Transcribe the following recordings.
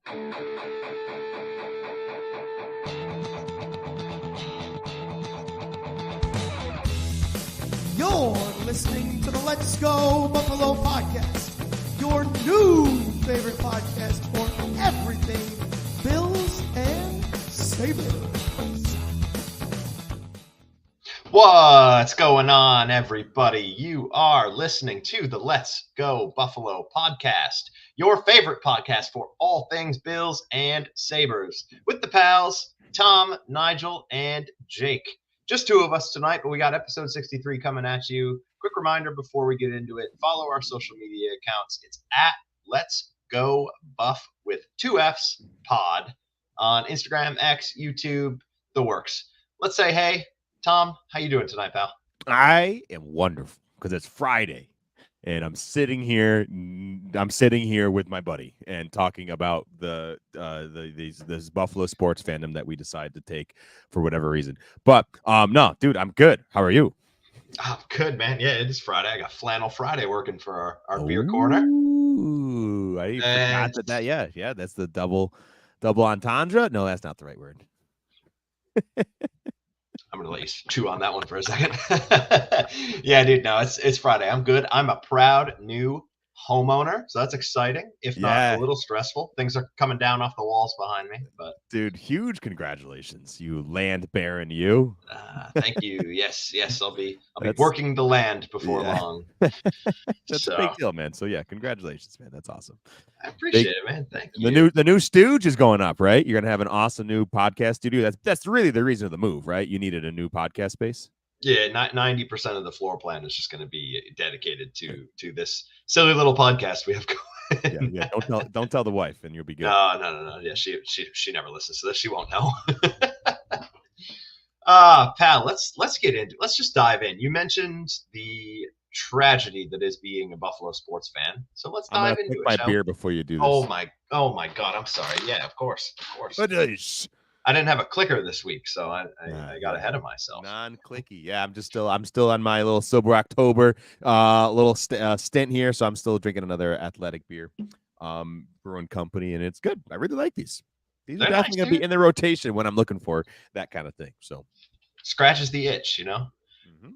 You're listening to the Let's Go Buffalo podcast, your new favorite podcast for everything Bills and Sabres. What's going on, everybody? You are listening to the Let's Go Buffalo podcast, your favorite podcast for all things Bills and Sabres, with the pals, Tom, Nigel, and Jake. Just two of us tonight, but we got episode 63 coming at you. Quick reminder before we get into it, follow our social media accounts. It's at Let's Go Buff with 2 F's pod on Instagram, X, YouTube, the works. Let's say hey. Tom, how you doing tonight, pal? I am wonderful because it's Friday, and I'm sitting here with my buddy and talking about this Buffalo sports fandom that we decided to take for whatever reason. But no, dude, I'm good. How are you? I'm good, man. Yeah, it is Friday. I got Flannel Friday working for our beer corner. Ooh, I forgot that. Yeah, that's the double entendre. No, that's not the right word. I'm going to let you chew on that one for a second. Yeah, dude, no, it's Friday. I'm good. I'm a proud new homeowner, so that's exciting, if not a little stressful. Things are coming down off the walls behind me. But dude, huge congratulations, you land baron, you. Thank you. Yes, I'll be working the land before long. That's a big deal, man. So yeah, congratulations, man. That's awesome. I appreciate it, man. Thank you. The new Stooge is going up, right? You're gonna have an awesome new podcast studio. That's really the reason of the move, right? You needed a new podcast space. Yeah, 90% of the floor plan is just going to be dedicated to this silly little podcast we have going. Yeah. Don't tell the wife, and you'll be good. No. Yeah, she never listens to this. She won't know. Pal, let's get into. Let's just dive in. You mentioned the tragedy that is being a Buffalo sports fan, so let's dive into it. My beer before you do this. Oh my God, I'm sorry. Yeah, of course. I didn't have a clicker this week, so I got ahead of myself. Non-clicky. Yeah, I'm still on my little sober October stint here, so I'm still drinking another Athletic beer, brewing company, and it's good. I really like these. These are definitely going to be in the rotation when I'm looking for that kind of thing. So scratches the itch, you know. Mm-hmm.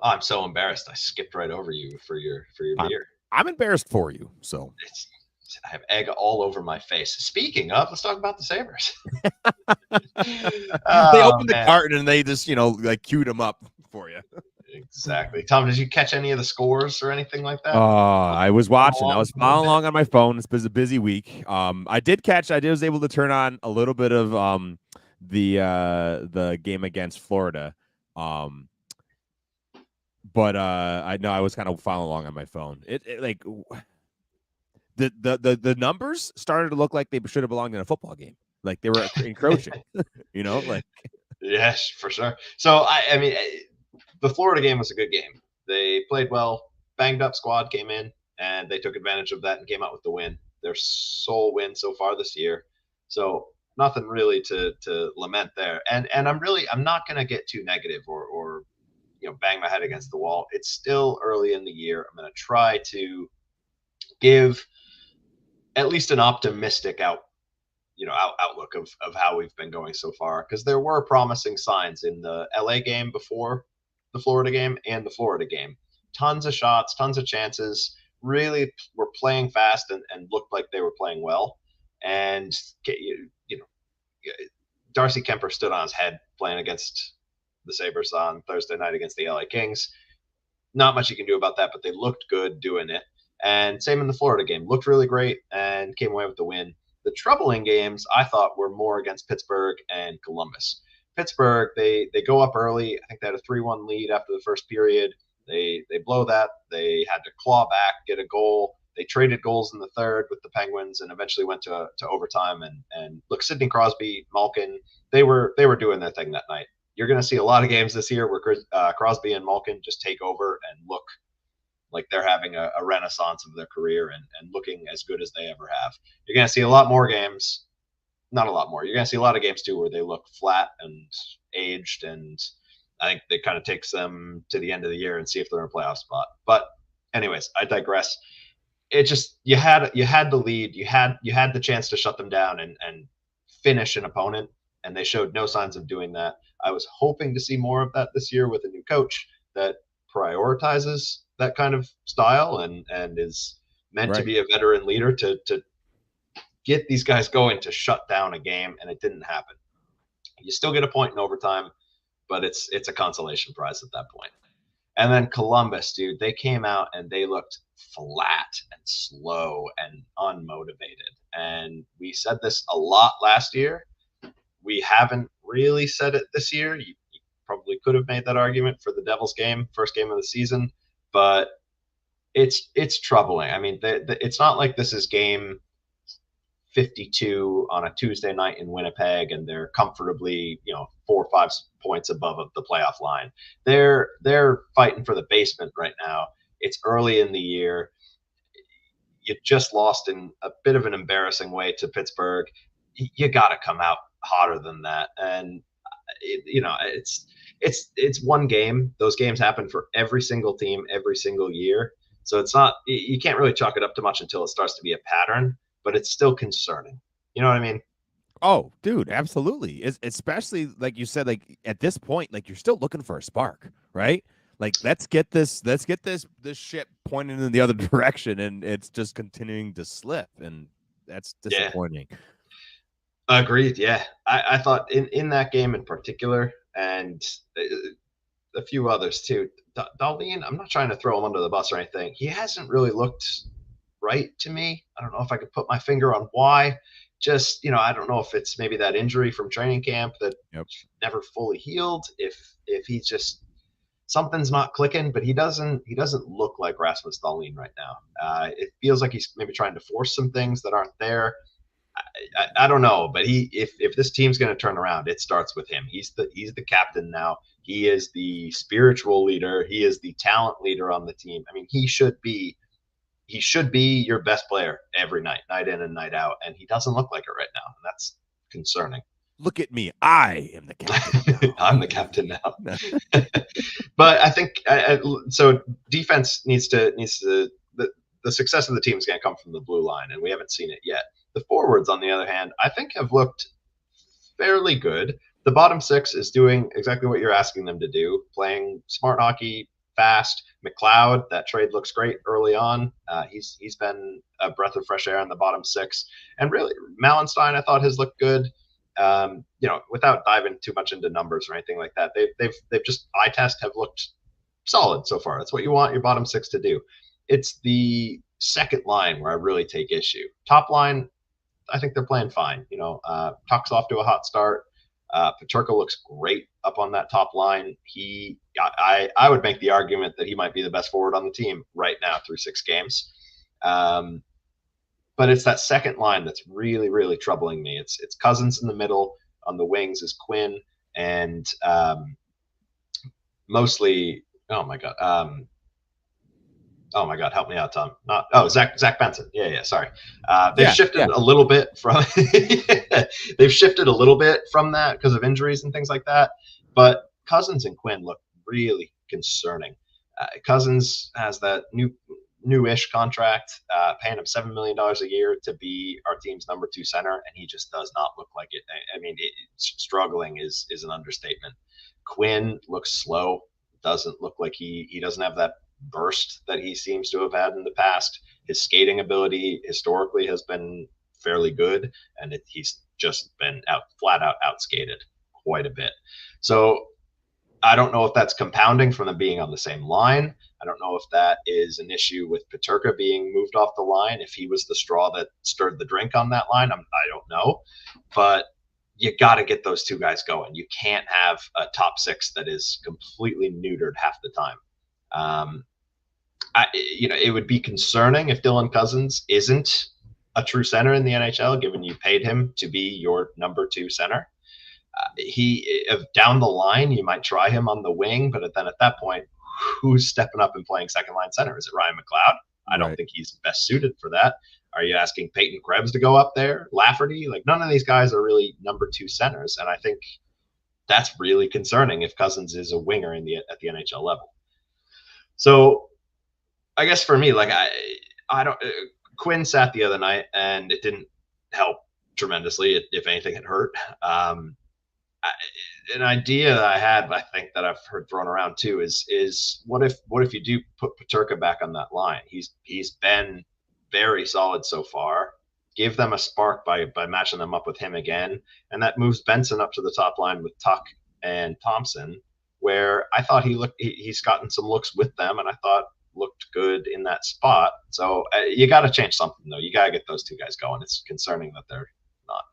Oh, I'm so embarrassed. I skipped right over you for your beer. I'm embarrassed for you. So I have egg all over my face. Speaking of, let's talk about the Sabres. They opened the carton and they just, queued them up for you. Exactly. Tom, did you catch any of the scores or anything like that? I was watching. I was following along on my phone. It's been a busy week. I was able to turn on a little bit of the game against Florida. But I was kind of following along on my phone. The numbers started to look like they should have belonged in a football game. Like they were encroaching, Yes, for sure. So I mean, the Florida game was a good game. They played well. Banged up squad came in and they took advantage of that and came out with the win. Their sole win so far this year. So nothing really to lament there. And I'm not going to get too negative or bang my head against the wall. It's still early in the year. I'm going to try to give at least an optimistic outlook of how we've been going so far, because there were promising signs in the LA game before the Florida game and the Florida game. Tons of shots, tons of chances, really were playing fast and looked like they were playing well. And Darcy Kemper stood on his head playing against the Sabres on Thursday night against the LA Kings. Not much you can do about that, but they looked good doing it. And same in the Florida game. Looked really great and came away with the win. The troubling games, I thought, were more against Pittsburgh and Columbus. Pittsburgh, they go up early. I think they had a 3-1 lead after the first period. They blow that. They had to claw back, get a goal. They traded goals in the third with the Penguins and eventually went to overtime. And look, Sidney Crosby, Malkin, they were doing their thing that night. You're going to see a lot of games this year where Crosby and Malkin just take over and look like they're having a renaissance of their career and looking as good as they ever have. You're going to see a lot more games, not a lot more. You're going to see a lot of games too where they look flat and aged, and I think it kind of takes them to the end of the year and see if they're in a playoff spot. But anyways, I digress. it just you had the lead, you had the chance to shut them down and finish an opponent, and they showed no signs of doing that. I was hoping to see more of that this year with a new coach that prioritizes that kind of style and is meant to be a veteran leader to get these guys going to shut down a game, and it didn't happen. You still get a point in overtime, but it's a consolation prize at that point. And then Columbus, dude, they came out and they looked flat and slow and unmotivated. And we said this a lot last year. We haven't really said it this year. You probably could have made that argument for the Devils game, first game of the season, but it's troubling. I mean, it's not like this is game 52 on a Tuesday night in Winnipeg and they're comfortably, 4 or 5 points above of the playoff line. They're fighting for the basement right now. It's early in the year. You just lost in a bit of an embarrassing way to Pittsburgh. You got to come out hotter than that. And it's one game. Those games happen for every single team every single year. So it's not, you can't really chalk it up to much until it starts to be a pattern, but it's still concerning. You know what I mean? Oh, dude, absolutely. Especially like you said, like at this point, like you're still looking for a spark, right? Like let's get this ship pointing in the other direction, and it's just continuing to slip, and that's disappointing. Yeah. Agreed. Yeah, I thought in that game in particular, and a few others too. Dahlin, I'm not trying to throw him under the bus or anything. He hasn't really looked right to me. I don't know if I could put my finger on why. Just, I don't know if it's maybe that injury from training camp that never fully healed. If he's just something's not clicking, but he doesn't look like Rasmus Dahlin right now. It feels like he's maybe trying to force some things that aren't there. I don't know, but if this team's going to turn around, it starts with him. He's the captain now. He is the spiritual leader. He is the talent leader on the team. I mean, he should be your best player every night in and night out, and he doesn't look like it right now, and that's concerning. Look at me. I am the captain. I'm the captain now. But I think so. Defense needs to the success of the team is going to come from the blue line, and we haven't seen it yet. The forwards, on the other hand, I think have looked fairly good. The bottom six is doing exactly what you're asking them to do, playing smart hockey, fast. McLeod, that trade looks great early on. He's been a breath of fresh air in the bottom six, and really Malenstein I thought has looked good. Without diving too much into numbers or anything like that, they've just eye test have looked solid so far. That's what you want your bottom six to do. It's the second line where I really take issue. Top line, I think they're playing fine. Tuck's off to a hot start. Peterka looks great up on that top line. I would make the argument that he might be the best forward on the team right now through 6 games. But it's that second line that's really, really troubling me. It's Cousins in the middle. On the wings is Quinn and mostly. Oh my God, help me out, Tom. Zach Benson. Yeah. Sorry, they've shifted a little bit from. They've shifted a little bit from that because of injuries and things like that. But Cousins and Quinn look really concerning. Cousins has that new-ish contract, paying him $7 million a year to be our team's number 2 center, and he just does not look like it. I mean, struggling is an understatement. Quinn looks slow. Doesn't look like he doesn't have that burst that he seems to have had in the past. His skating ability historically has been fairly good, and he's just been flat out outskated quite a bit. So I don't know if that's compounding from them being on the same line. I don't know if that is an issue with Peterka being moved off the line. If he was the straw that stirred the drink on that line, I don't know. But you got to get those two guys going. You can't have a top 6 that is completely neutered half the time. It would be concerning if Dylan Cousins isn't a true center in the NHL, given you paid him to be your number 2 center. Down the line, you might try him on the wing, but then at that point, who's stepping up and playing second line center? Is it Ryan McLeod? I don't think he's best suited for that. Are you asking Peyton Krebs to go up there? Lafferty? Like, none of these guys are really number 2 centers, and I think that's really concerning if Cousins is a winger at the NHL level. So I guess for me, like I don't. Quinn sat the other night, and it didn't help tremendously. If anything, it hurt. An idea that I had, I think that I've heard thrown around too, is what if you do put Peterka back on that line? He's been very solid so far. Give them a spark by matching them up with him again, and that moves Benson up to the top line with Tuck and Thompson, where I thought he's gotten some looks with them, and I thought looked good in that spot. So you got to change something though. You got to get those two guys going. It's concerning that they're not.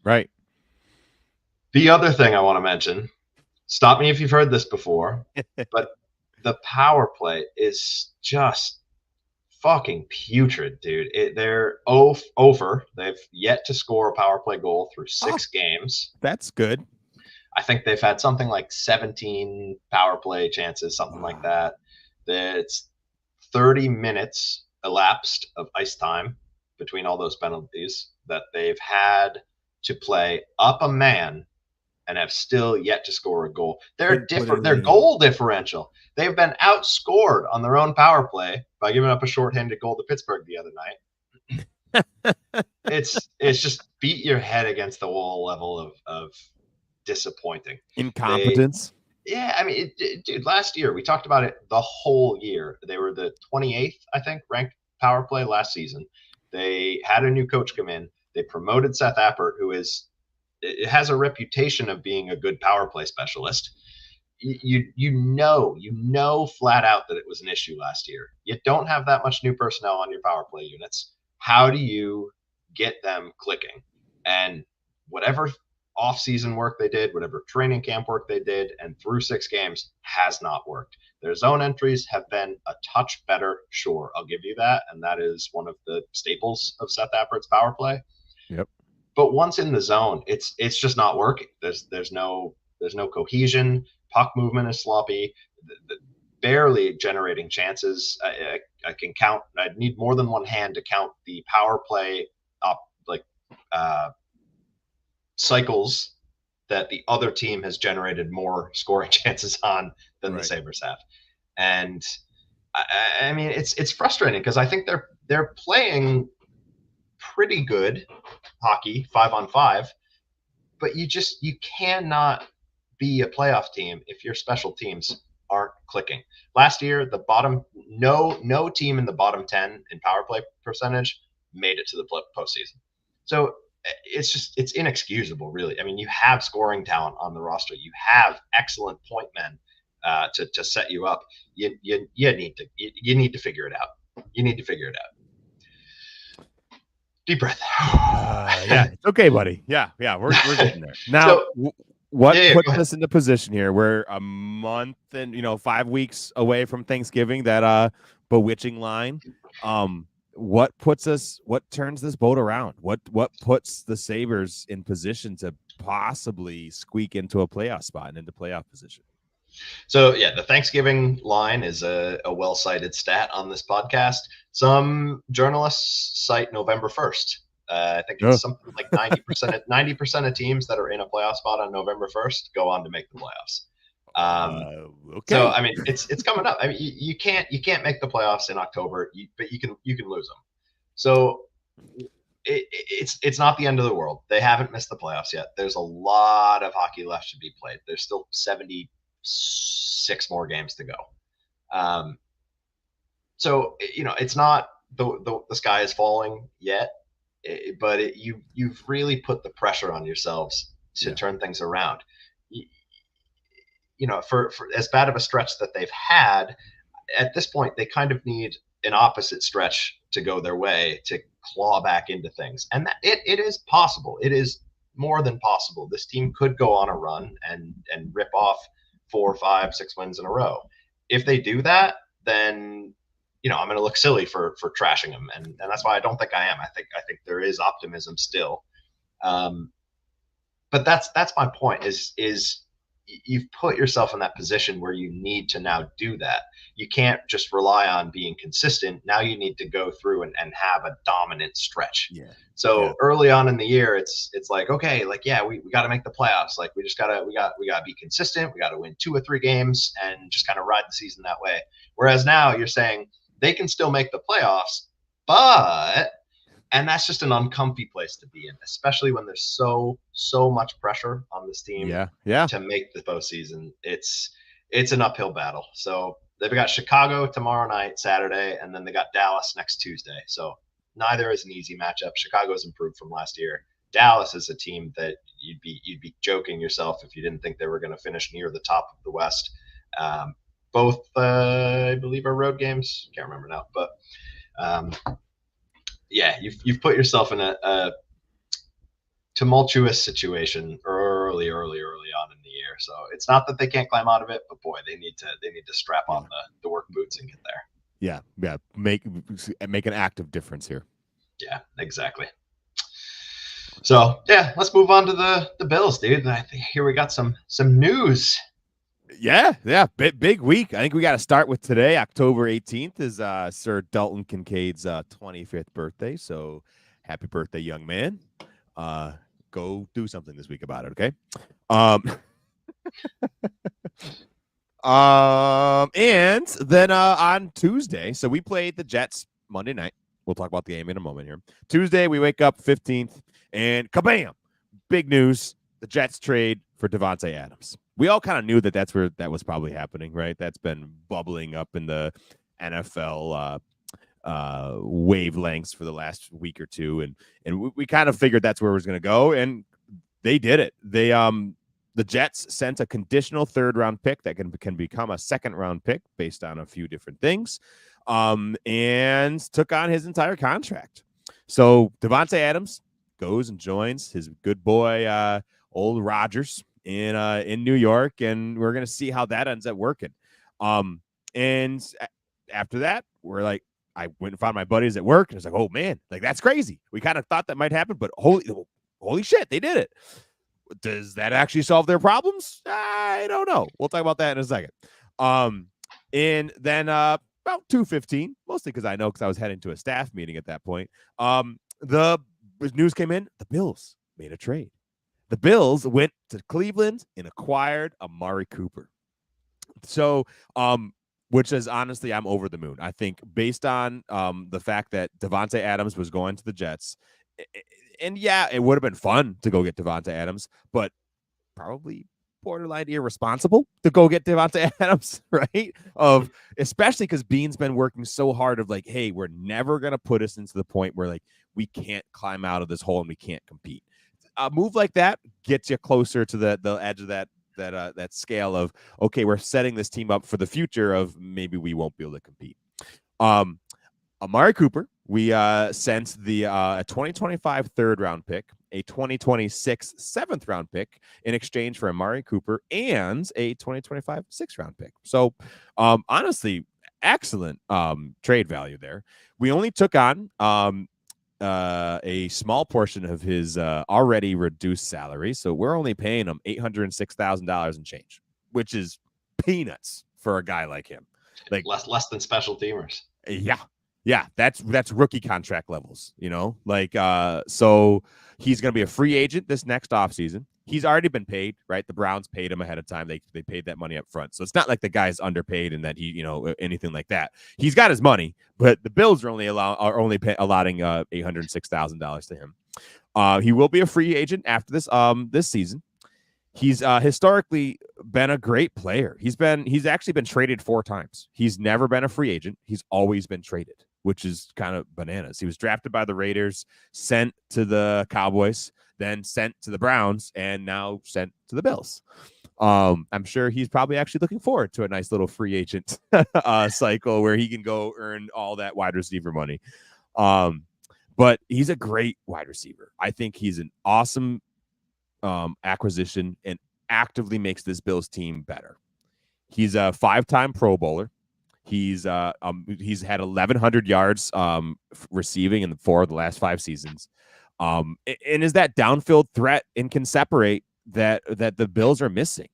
Right. The other thing I want to mention, stop me if you've heard this before, but the power play is just fucking putrid, dude. They're over. They've yet to score a power play goal through 6 games. That's good. I think they've had something like 17 power play chances, something like that. It's 30 minutes elapsed of ice time between all those penalties that they've had to play up a man and have still yet to score a goal. They're different. Their goal differential. They've been outscored on their own power play by giving up a shorthanded goal to Pittsburgh the other night. It's just beat your head against the wall level of disappointing incompetence. I mean, dude, last year we talked about it the whole year. They were the 28th, I think, ranked power play last season. They had a new coach come in. They promoted Seth Appert, who has a reputation of being a good power play specialist. You know flat out that it was an issue last year. You don't have that much new personnel on your power play units. How do you get them clicking? And whatever off-season work they did, whatever training camp work they did, and through 6 games has not worked. Their zone entries have been a touch better, sure, I'll give you that, and that is one of the staples of Seth Appert's power play. Yep. But once in the zone, it's just not working. There's no cohesion. Puck movement is sloppy. Barely generating chances. I can count. I'd need more than one hand to count the power play cycles that the other team has generated more scoring chances on than the Sabres have. And I mean, it's frustrating because I think they're playing pretty good hockey 5-on-5, but you cannot be a playoff team if your special teams aren't clicking. Last year, no team in the bottom 10 in power play percentage made it to the postseason. So it's inexcusable, really. I mean, you have scoring talent on the roster. You have excellent point men to set you up. You need to figure it out. You need to figure it out. Deep breath. Yeah, it's okay, buddy. Yeah, we're getting there. Now, what puts us in the position here? We're a month and 5 weeks away from Thanksgiving. That bewitching line. What turns this boat around? What puts the Sabres in position to possibly squeak into a playoff spot and into playoff position? So the Thanksgiving line is a well-cited stat on this podcast. Some journalists cite November 1st. I think it's something like 90% of teams that are in a playoff spot on November 1st go on to make the playoffs. Okay. So I mean, it's coming up. I mean, you can't make the playoffs in October, but you can lose them. So it's not the end of the world. They haven't missed the playoffs yet. There's a lot of hockey left to be played. There's still 76 more games to go. So it's not the sky is falling yet, but you've really put the pressure on yourselves to turn things around. For as bad of a stretch that they've had, at this point, they kind of need an opposite stretch to go their way to claw back into things. And that it is possible. It is more than possible. This team could go on a run and rip off 4, 5, 6 wins in a row. If they do that, then I'm going to look silly for trashing them, and that's why I don't think I am. I think there is optimism still. But that's my point. Is you've put yourself in that position where you need to now do that. You can't just rely on being consistent. Now you need to go through and have a dominant stretch. Yeah. So early on in the year, it's like, okay, we got to make the playoffs. Like we got to be consistent. We got to win 2 or 3 games and just kind of ride the season that way. Whereas now you're saying, they can still make the playoffs, but and that's just an uncomfy place to be in, especially when there's so much pressure on this team Yeah. to make the postseason. It's an uphill battle. So they've got Chicago tomorrow night, Saturday, and then they got Dallas next Tuesday. So neither is an easy matchup. Chicago's improved from last year. Dallas is a team that you'd be joking yourself if you didn't think they were going to finish near the top of the West. Both, I believe, are road games. Can't remember now, but yeah, you've put yourself in a tumultuous situation early on in the year. So it's not that they can't climb out of it, but boy, they need to strap on the work boots and get there. Yeah. Make an active difference here. Yeah, exactly. So yeah, let's move on to the Bills, dude. I think here we got some news. Yeah. Big week. I think we got to start with today. October 18th is Sir Dalton Kincaid's 25th birthday. So happy birthday, young man. Go do something this week about it, okay? And then on Tuesday, so we played the Jets Monday night. We'll talk about the game in a moment here. Tuesday, we wake up 15th, and kabam! Big news. The Jets trade for Davante Adams. We all kind of knew that where that was probably happening, right? That's been bubbling up in the NFL wavelengths for the last week or two, and we kind of figured that's where it was going to go, and they did it. The Jets sent a conditional third-round pick that can become a second-round pick based on a few different things, and took on his entire contract. So Davante Adams goes and joins his good boy old Rodgers in New York, and we're gonna see how that ends up working. And after that, we're like, I went and found my buddies at work, and it's like, oh man, like that's crazy. We kind of thought that might happen, but holy shit, they did it. Does that actually solve their problems? I don't know. We'll talk about that in a second. And then about 2:15, mostly because I was heading to a staff meeting at that point. The news came in. The Bills made a trade. The Bills went to Cleveland and acquired Amari Cooper. So, which is honestly, I'm over the moon. I think based on the fact that Davante Adams was going to the Jets, and yeah, it would have been fun to go get Davante Adams, but probably borderline irresponsible to go get Davante Adams, right? Especially because Bean's been working so hard of like, hey, we're never going to put us into the point where like we can't climb out of this hole and we can't compete. A move like that gets you closer to the edge of that scale of, okay, we're setting this team up for the future of maybe we won't be able to compete. Amari Cooper, we sent the 2025 third-round pick, a 2026 seventh-round pick in exchange for Amari Cooper and a 2025 sixth-round pick. So, honestly, excellent trade value there. We only took on a small portion of his already reduced salary, so we're only paying him $806,000 and change, which is peanuts for a guy like him. Like less than special teamers. Yeah, that's rookie contract levels, like so he's going to be a free agent this next offseason. He's already been paid, right? The Browns paid him ahead of time. They paid that money up front. So it's not like the guy's underpaid and that he, anything like that. He's got his money, but the Bills are only allotting $806,000 to him. He will be a free agent after this season. He's historically been a great player. He's actually been traded 4 times. He's never been a free agent. He's always been traded, which is kind of bananas. He was drafted by the Raiders, sent to the Cowboys, then sent to the Browns, and now sent to the Bills. I'm sure he's probably actually looking forward to a nice little free agent cycle where he can go earn all that wide receiver money. But he's a great wide receiver. I think he's an awesome acquisition and actively makes this Bills team better. He's a 5-time Pro Bowler. He's had 1,100 yards receiving in 4 of the last 5 seasons. And is that downfield threat and can separate that the Bills are missing.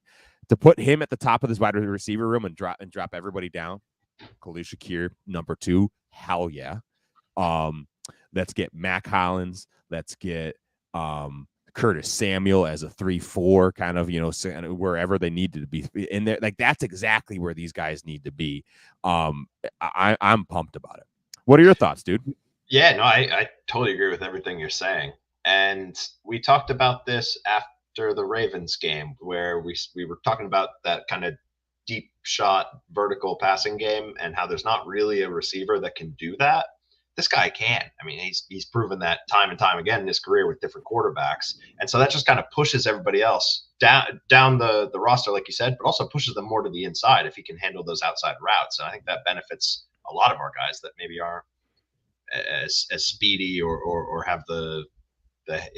To put him at the top of this wide receiver room and drop everybody down. Khalil Shakir, number 2. Hell yeah. Let's get Mac Hollins. Let's get Curtis Samuel as a 3-4 kind of, wherever they needed to be in there. Like that's exactly where these guys need to be. I'm pumped about it. What are your thoughts, dude? Yeah, no, I totally agree with everything you're saying. And we talked about this after the Ravens game where we were talking about that kind of deep shot vertical passing game and how there's not really a receiver that can do that. This guy can. I mean, he's proven that time and time again in his career with different quarterbacks. And so that just kind of pushes everybody else down the roster, like you said, but also pushes them more to the inside if he can handle those outside routes. And I think that benefits a lot of our guys that maybe aren't as speedy or have the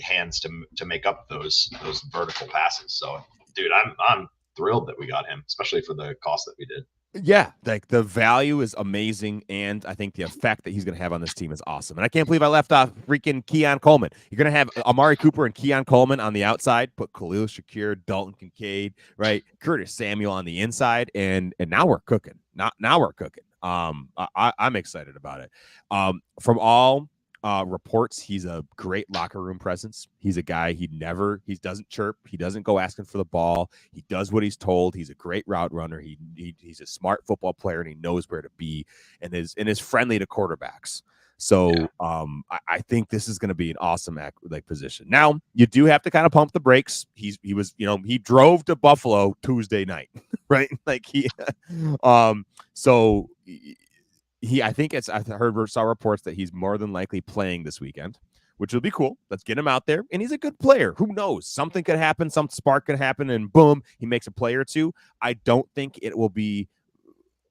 hands to make up those vertical passes. So, dude, I'm thrilled that we got him, especially for the cost that we did. Yeah, like the value is amazing, and I think the effect that he's going to have on this team is awesome. And I can't believe I left off freaking Keon Coleman. You're going to have Amari Cooper and Keon Coleman on the outside, put Khalil Shakir, Dalton Kincaid, right? Curtis Samuel on the inside, and now we're cooking. Now we're cooking. I'm excited about it. From all reports, he's a great locker room presence. He's a guy he doesn't chirp. He doesn't go asking for the ball. He does what he's told. He's a great route runner. He's a smart football player and he knows where to be and is friendly to quarterbacks. So I think this is going to be an awesome position. Now you do have to kind of pump the brakes. He drove to Buffalo Tuesday night, right? I saw reports that he's more than likely playing this weekend, which will be cool. Let's get him out there. And he's a good player. Who knows? Something could happen. Some spark could happen and boom, he makes a play or two. I don't think it will be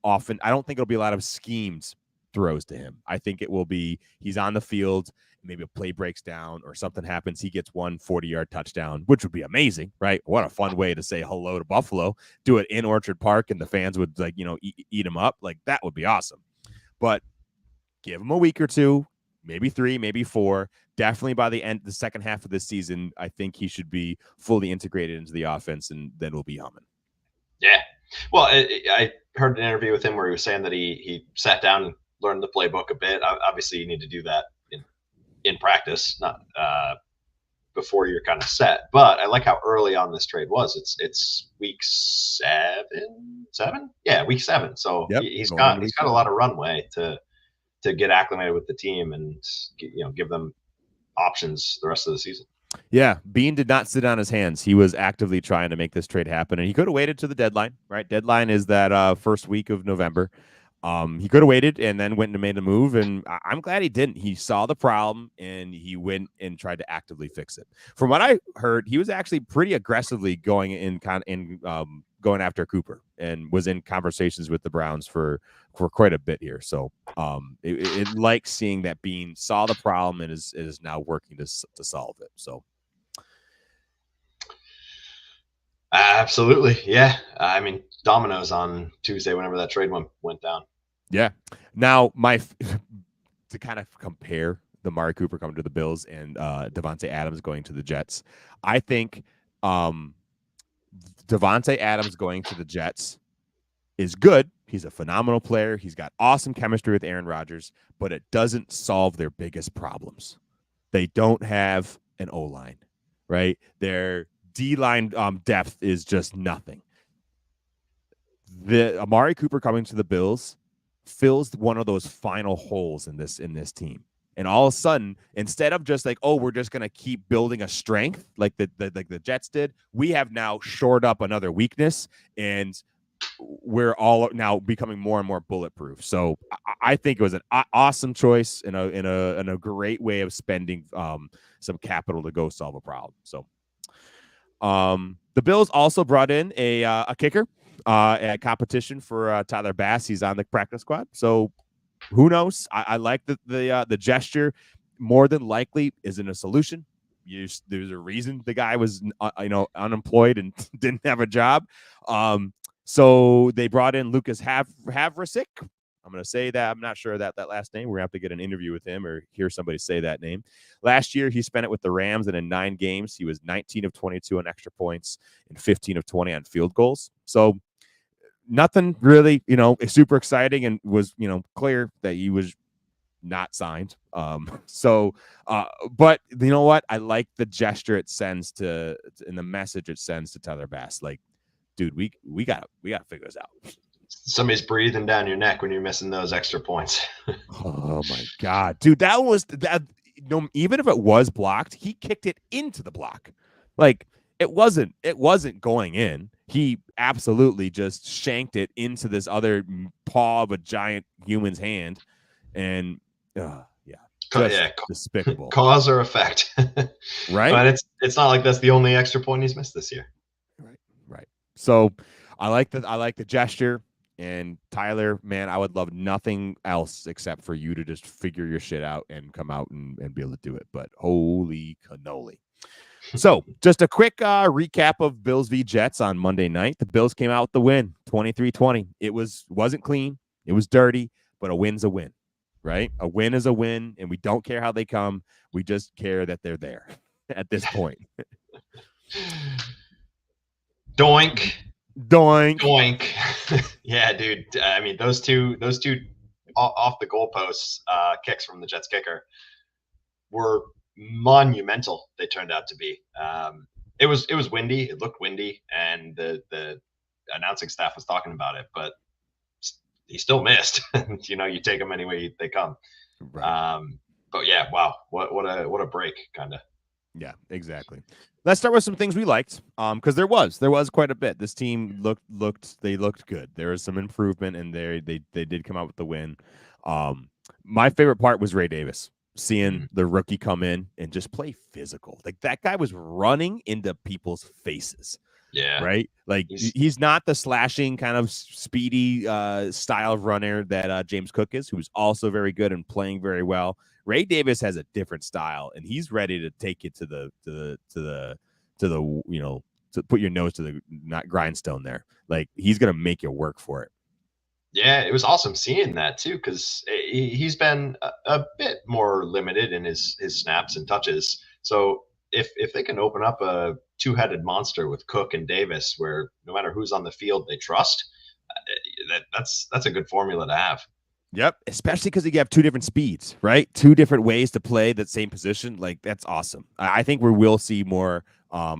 often. I don't think it'll be a lot of schemes throws to him. I think it will be he's on the field, maybe a play breaks down or something happens. He gets 1 40-yard touchdown, which would be amazing, right? What a fun way to say hello to Buffalo. Do it in Orchard Park and the fans would eat him up. Like that would be awesome. But give him a week or 2, maybe 3, maybe 4. Definitely by the second half of this season, I think he should be fully integrated into the offense, and then we'll be humming. Yeah. Well, I heard an interview with him where he was saying that he sat down and learned the playbook a bit. Obviously, you need to do that in practice, not before you're kind of set. But I like how early on this trade was. It's week 7? Yeah, week 7. So yep, he's got a lot of runway to get acclimated with the team and give them options the rest of the season. Yeah, Bean did not sit on his hands. He was actively trying to make this trade happen, and he could have waited to the deadline, right? Deadline is that first week of November. He could have waited and then went and made a move, and I'm glad he didn't. He saw the problem, and he went and tried to actively fix it. From what I heard, he was actually pretty aggressively going after Cooper and was in conversations with the Browns for quite a bit here. So it likes seeing that Bean saw the problem and is now working to solve it. So. Absolutely. Yeah. I mean, dominoes on Tuesday, whenever that trade went down. Yeah. Now, to kind of compare the Amari Cooper coming to the Bills and Davante Adams going to the Jets, I think Davante Adams going to the Jets is good. He's a phenomenal player. He's got awesome chemistry with Aaron Rodgers, but it doesn't solve their biggest problems. They don't have an O-line, right? Their D-line depth is just nothing. The Amari Cooper coming to the Bills fills one of those final holes in this team. And all of a sudden, instead of just like, oh, we're just going to keep building a strength like the Jets did, we have now shored up another weakness, and we're all now becoming more and more bulletproof. So I think it was an awesome choice and a great way of spending some capital to go solve a problem. So the Bills also brought in a kicker at competition for Tyler Bass. He's on the practice squad. So who knows? I like the gesture. More than likely isn't a solution. There's a reason the guy was unemployed and didn't have a job. So they brought in Lucas Havrasik. I'm going to say that. I'm not sure that last name. We're going to have to get an interview with him or hear somebody say that name. Last year, he spent it with the Rams, and in 9 games, he was 19 of 22 on extra points and 15 of 20 on field goals. So nothing really, super exciting, and was, clear that he was not signed. But you know what? I like the gesture it sends to and the message it sends to Tyler Bass. Like, dude, we got to figure this out. Somebody's breathing down your neck when you're missing those extra points. Oh my God, dude, that was that. No, even if it was blocked, he kicked it into the block. Like it wasn't going in. He absolutely just shanked it into this other paw of a giant human's hand, and despicable. Cause or effect, right? But it's not like that's the only extra point he's missed this year. Right. So I like the gesture. And Tyler, man, I would love nothing else except for you to just figure your shit out and come out and be able to do it. But holy cannoli. So just a quick recap of Bills v Jets on Monday night. The Bills came out with the win, 23-20. It wasn't clean. It was dirty, but a win's a win, right? A win is a win, and we don't care how they come. We just care that they're there at this point. Doink. Doink. Yeah, dude. I mean, those two off the goalposts kicks from the Jets kicker were monumental. They turned out to be. It was windy. It looked windy, and the announcing staff was talking about it, but he still missed. You take them any way they come. Right. But yeah, wow, what a break, kind of. Yeah, exactly. Let's start with some things we liked, because there was quite a bit. This team looked good. There was some improvement, and they did come out with the win. My favorite part was Ray Davis, seeing the rookie come in and just play physical. Like that guy was running into people's faces. Yeah. Right. Like he's not the slashing kind of speedy style of runner that James Cook is, who's also very good and playing very well. Ray Davis has a different style, and he's ready to take it to put your nose to the grindstone there. Like he's gonna make you work for it. Yeah, it was awesome seeing that too, because he's been a bit more limited in his snaps and touches. So if they can open up a two-headed monster with Cook and Davis, where no matter who's on the field they trust, that's a good formula to have. Yep, especially because you have two different speeds, right? Two different ways to play that same position. Like that's awesome. I think we will see more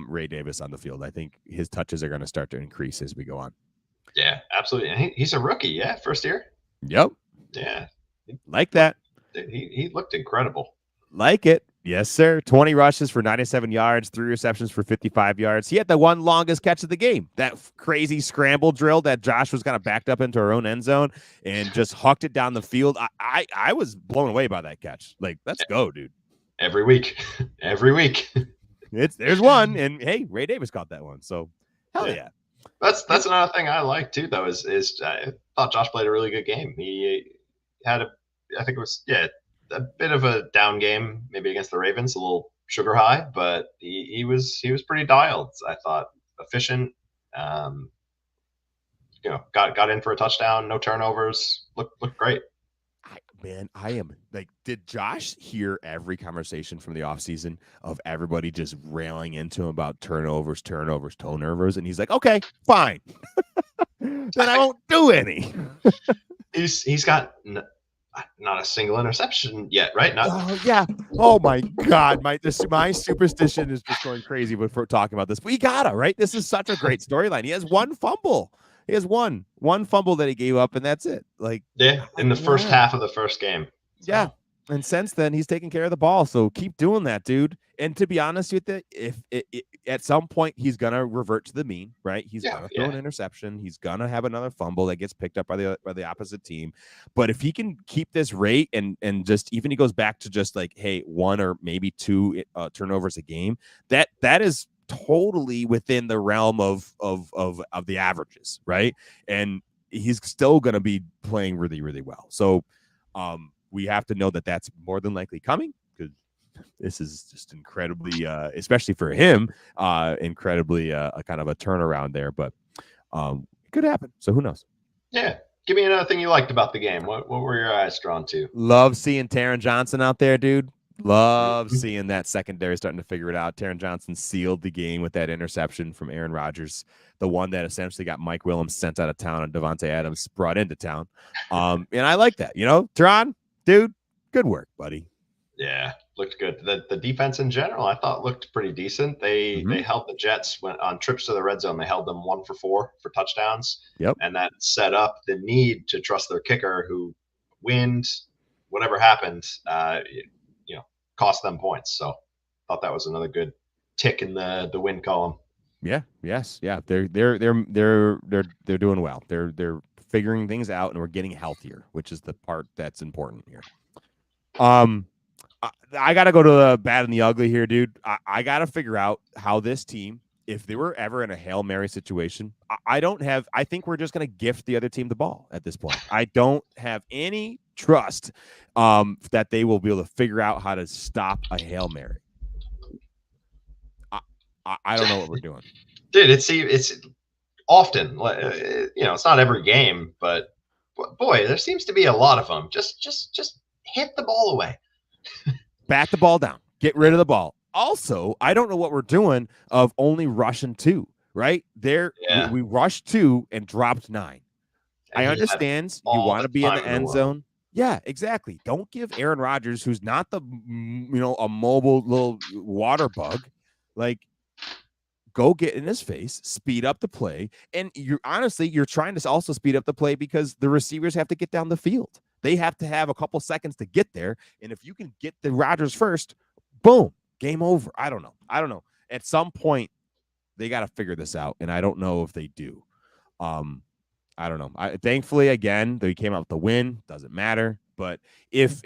Ray Davis on the field. I think his touches are going to start to increase as we go on. Yeah, absolutely. And he's a rookie. Yeah, first year. Yep. Yeah, like that. He looked incredible. Like it. Yes, sir. 20 rushes for 97 yards, 3 receptions for 55 yards. He had the one longest catch of the game. That crazy scramble drill that Josh was kind of backed up into our own end zone and just hucked it down the field. I was blown away by that catch. Like, let's go, dude. Every week. There's one, and hey, Ray Davis caught that one. So hell yeah. That's another thing I like too, though, is I thought Josh played a really good game. He had a bit of a down game, maybe against the Ravens, a little sugar high, but he was pretty dialed. I thought efficient. Got in for a touchdown, no turnovers. Looked great. I am like, did Josh hear every conversation from the offseason of everybody just railing into him about turnovers? And he's like, okay, fine. Then I won't do any. He's got not a single interception yet, right? Yeah. Oh my God, my superstition is just going crazy for talking about this. But you gotta, right? This is such a great storyline. He has one fumble. He has one fumble that he gave up, and that's it. Like, yeah, in the first half of the first game. So. Yeah, and since then he's taking care of the ball. So keep doing that, dude. And to be honest with you, if at some point he's gonna revert to the mean, right? He's gonna throw an interception. He's gonna have another fumble that gets picked up by the opposite team. But if he can keep this rate and just even he goes back to just like, hey, 1 or maybe 2 turnovers a game, that is totally within the realm of the averages, right? And he's still going to be playing really, really well. So we have to know that that's more than likely coming, because this is just incredibly, especially for him, incredibly a kind of a turnaround there. But it could happen. So who knows? Yeah. Give me another thing you liked about the game. What were your eyes drawn to? Love seeing Taron Johnson out there, dude. Love seeing that secondary starting to figure it out. Taron Johnson sealed the game with that interception from Aaron Rodgers, the one that essentially got Mike Williams sent out of town and Devontae Adams brought into town. And I like that. Taron, dude, Good work, buddy. Yeah, looked good. The defense in general, I thought looked pretty decent. They held the Jets went on trips to the red zone. They held them 1 for 4 for touchdowns. Yep. And that set up the need to trust their kicker, who whatever happened, cost them points. So thought that was another good tick in the win column. Yeah. Yes. Yeah. They're doing well. They're figuring things out, and we're getting healthier, which is the part that's important here. I got to go to the bad and the ugly here, dude. I got to figure out how this team, if they were ever in a Hail Mary situation, I think we're just going to gift the other team the ball at this point. I don't have any trust that they will be able to figure out how to stop a Hail Mary. I don't know what we're doing. Dude, it's often, it's not every game, but boy, there seems to be a lot of them. Just hit the ball away. Bat the ball down. Get rid of the ball. Also, I don't know what we're doing of only rushing 2, right? We rushed 2 and dropped 9. I understand you want to be in the end zone. Yeah, exactly. Don't give Aaron Rodgers, who's not a mobile little water bug, go get in his face, speed up the play. And you're trying to also speed up the play because the receivers have to get down the field. They have to have a couple seconds to get there. And if you can get the Rodgers first, boom, game over. I don't know. At some point, they got to figure this out. And I don't know if they do. I don't know. Thankfully, again, they came out with the win. Doesn't matter. But if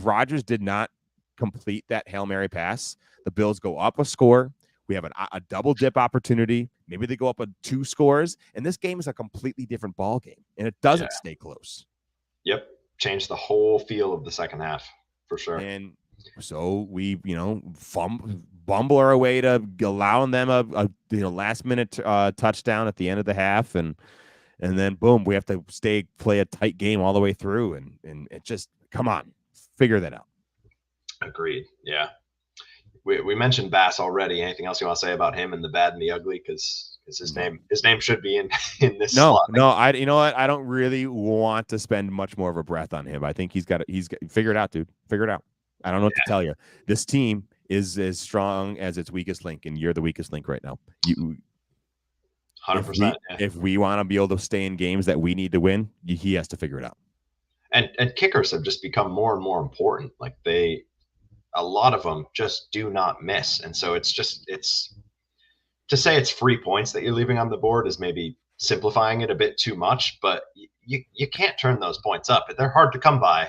Rodgers did not complete that Hail Mary pass, the Bills go up a score. We have a double dip opportunity. Maybe they go up 2 scores. And this game is a completely different ball game. And it doesn't stay close. Yep. Changed the whole feel of the second half for sure. And so we, bumble our way to allowing them a last minute touchdown at the end of the half. And then boom, we have to play a tight game all the way through. And it just, come on, figure that out. Agreed. Yeah. We mentioned Bass already. Anything else you want to say about him and the bad and the ugly? Because his name should be in this slot. No, you know what? I don't really want to spend much more of a breath on him. I think he's got figure it out, dude. Figure it out. I don't know what to tell you. This team is as strong as its weakest link, and you're the weakest link right now. 100%. If we want to be able to stay in games that we need to win, he has to figure it out. And kickers have just become more and more important. A lot of them just do not miss, and so it's to say it's free points that you're leaving on the board is maybe simplifying it a bit too much, but you can't turn those points up. They're hard to come by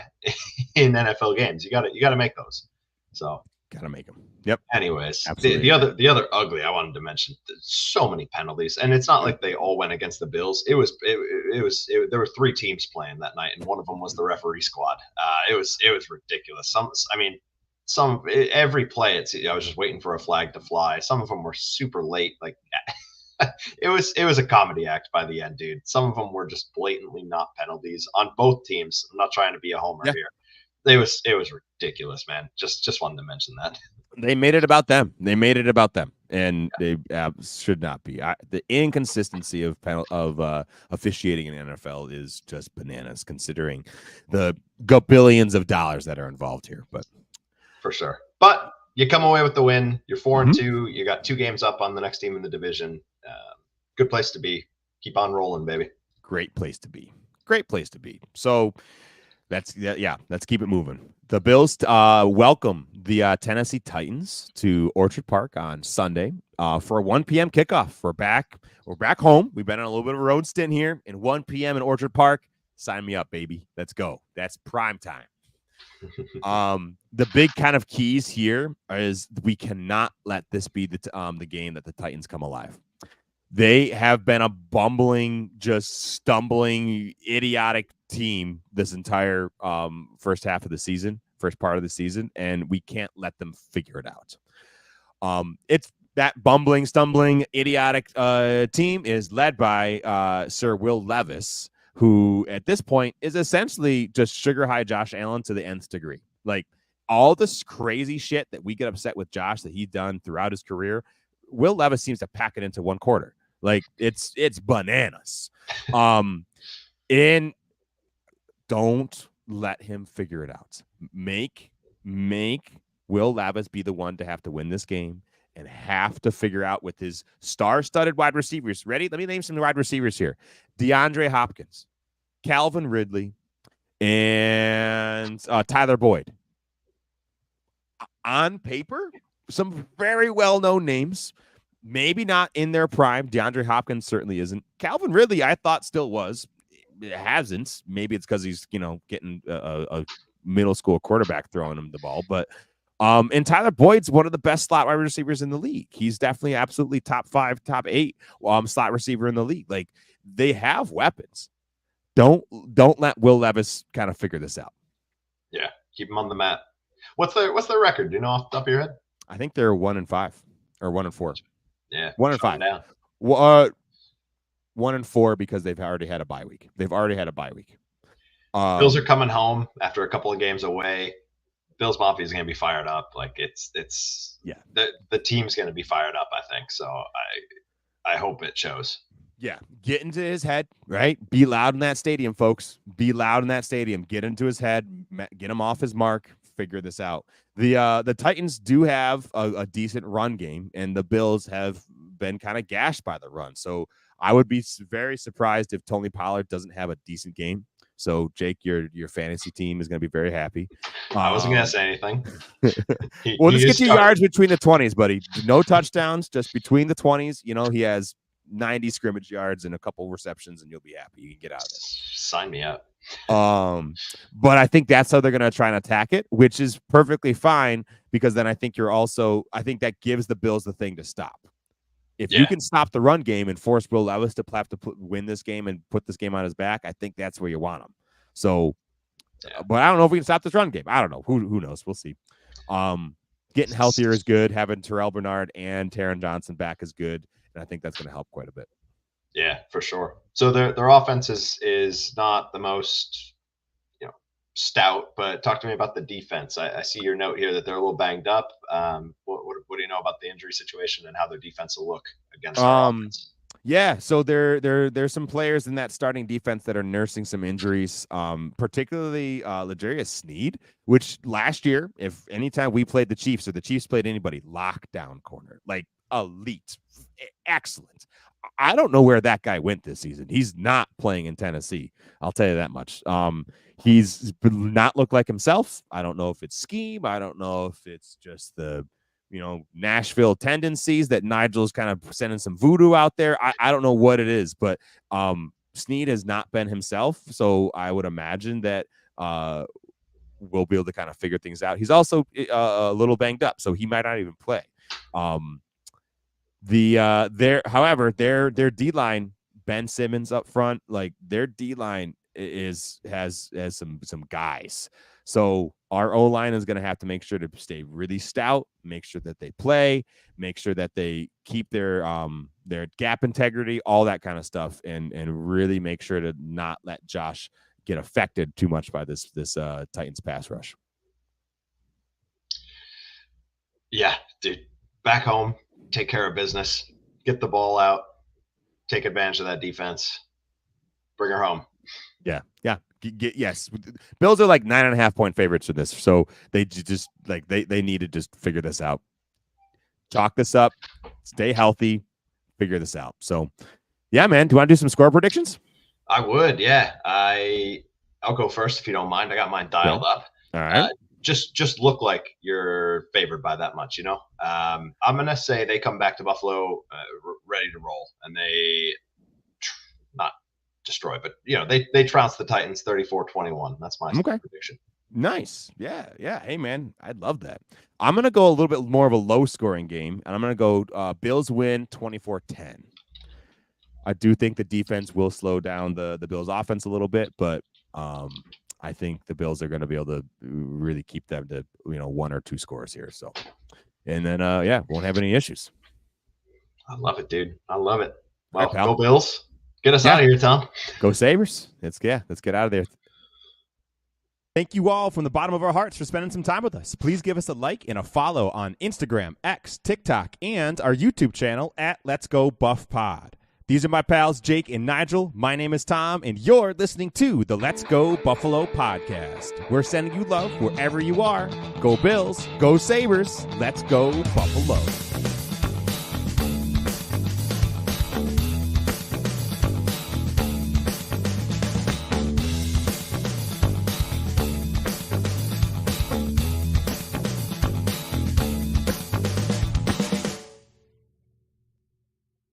in NFL games. You got to make those. So got to make them. Yep. Anyways, the other ugly I wanted to mention. So many penalties, and it's not like they all went against the Bills. There were 3 teams playing that night, and one of them was the referee squad. It was ridiculous. Every play, I was just waiting for a flag to fly. Some of them were super late. It was a comedy act by the end, dude. Some of them were just blatantly not penalties on both teams. I'm not trying to be a homer here. It was ridiculous, man. Just wanted to mention that. They made it about them. And they should not be. The inconsistency of officiating in the NFL is just bananas, considering the billions of dollars that are involved here. But for sure. But you come away with the win. You're 4-2. You got 2 games up on the next team in the division. Good place to be. Keep on rolling, baby. Great place to be. So let's keep it moving. The Bills welcome the Tennessee Titans to Orchard Park on Sunday for a 1 p.m. kickoff. We're back home. We've been on a little bit of a road stint here, and 1 p.m. in Orchard Park. Sign me up, baby. Let's go. That's prime time. The big kind of keys here is we cannot let this be the game that the Titans come alive. They have been a bumbling, just stumbling, idiotic team this entire first part of the season, and we can't let them figure it out. It's that bumbling, stumbling, idiotic team is led by Sir Will Levis, who at this point is essentially just sugar high Josh Allen to the nth degree. All this crazy shit that we get upset with Josh that he's done throughout his career, Will Levis seems to pack it into one quarter. It's bananas. And don't let him figure it out. make Will Levis be the one to have to win this game and have to figure out with his star-studded wide receivers. Ready? Let me name some wide receivers here. DeAndre Hopkins, Calvin Ridley, and Tyler Boyd. On paper, some very well-known names. Maybe not in their prime. DeAndre Hopkins certainly isn't. Calvin Ridley, I thought still was. It hasn't. Maybe it's because he's, getting a middle school quarterback throwing him the ball. But and Tyler Boyd's one of the best slot wide receivers in the league. He's definitely absolutely top 5, top 8 slot receiver in the league. Like, they have weapons. Don't let Will Levis kind of figure this out. Yeah, keep him on the mat. What's their record? Do you know off the top of your head? I think they're 1-5 or 1-4. Yeah, 1-5. 1-4 because they've already had a bye week. Bills are coming home after a couple of games away. Bills Mafia is going to be fired up. Like it's the team's going to be fired up, I think. So I hope it shows. Yeah, get into his head, right? Be loud in that stadium, folks. Be loud in that stadium. Get into his head. Get him off his mark. Figure this out. The Titans do have a decent run game, and the Bills have been kind of gashed by the run. So I would be very surprised if Tony Pollard doesn't have a decent game. So Jake, your fantasy team is going to be very happy. I wasn't going to say anything. Well, just get your yards between the 20s, buddy. No touchdowns, just between the 20s. He has 90 scrimmage yards and a couple receptions, and you'll be happy. You can get out of it. Sign me up. But I think that's how they're going to try and attack it, which is perfectly fine, because then I think that gives the Bills the thing to stop. If you can stop the run game and force Will Levis to have to win this game and put this game on his back, I think that's where you want him. So, but I don't know if we can stop this run game. I don't know. Who knows? We'll see. Getting healthier is good. Having Terrell Bernard and Taron Johnson back is good, and I think that's going to help quite a bit. Yeah, for sure. So their offense is not the most stout, but talk to me about the defense. I see your note here that they're a little banged up. What do you know about the injury situation and how their defense will look against their offense? Yeah, so there's some players in that starting defense that are nursing some injuries, particularly L'Jarius Sneed, which last year, if anytime we played the Chiefs or the Chiefs played anybody, lockdown corner, like elite, excellent. I don't know where that guy went this season. He's not playing in Tennessee. I'll tell you that much. He's not looked like himself. I don't know if it's scheme. I don't know if it's just the, Nashville tendencies that Nigel's kind of sending some voodoo out there. I don't know what it is, but Sneed has not been himself. So I would imagine that we'll be able to kind of figure things out. He's also a little banged up, so he might not even play. However, their D-line, Ben Simmons up front, like their D-line has some guys. So our O-line is going to have to make sure to stay really stout, make sure that they play, make sure that they keep their gap integrity, all that kind of stuff, and really make sure to not let Josh get affected too much by this Titans pass rush. Yeah, dude. Back home, take care of business, get the ball out, take advantage of that defense, bring her home. Yeah. Yes. Bills are like 9.5-point favorites for this. So they just they need to just figure this out. Chalk this up, stay healthy, figure this out. So yeah, man. Do you want to do some score predictions? I would, yeah. I'll go first if you don't mind. I got mine dialed up. All right. Just look like you're favored by that much, I'm gonna say they come back to Buffalo ready to roll, and they not destroy, but they trounce the Titans 34-21. That's my prediction. Nice. Yeah. Hey man, I'd love that. I'm gonna go a little bit more of a low scoring game, and I'm gonna go Bills win 24-10. I do think the defense will slow down the Bills offense a little bit, but I think the Bills are going to be able to really keep them to 1 or 2 scores here. So, and then won't have any issues. I love it, dude. I love it. Well, right, go Bills. Get us out of here, Tom. Go Sabres. Let's get out of there. Thank you all from the bottom of our hearts for spending some time with us. Please give us a like and a follow on Instagram, X, TikTok, and our YouTube channel at Let's Go Buff Pod. These are my pals, Jake and Nigel. My name is Tom, and you're listening to the Let's Go Buffalo podcast. We're sending you love wherever you are. Go Bills, go Sabres, let's go Buffalo.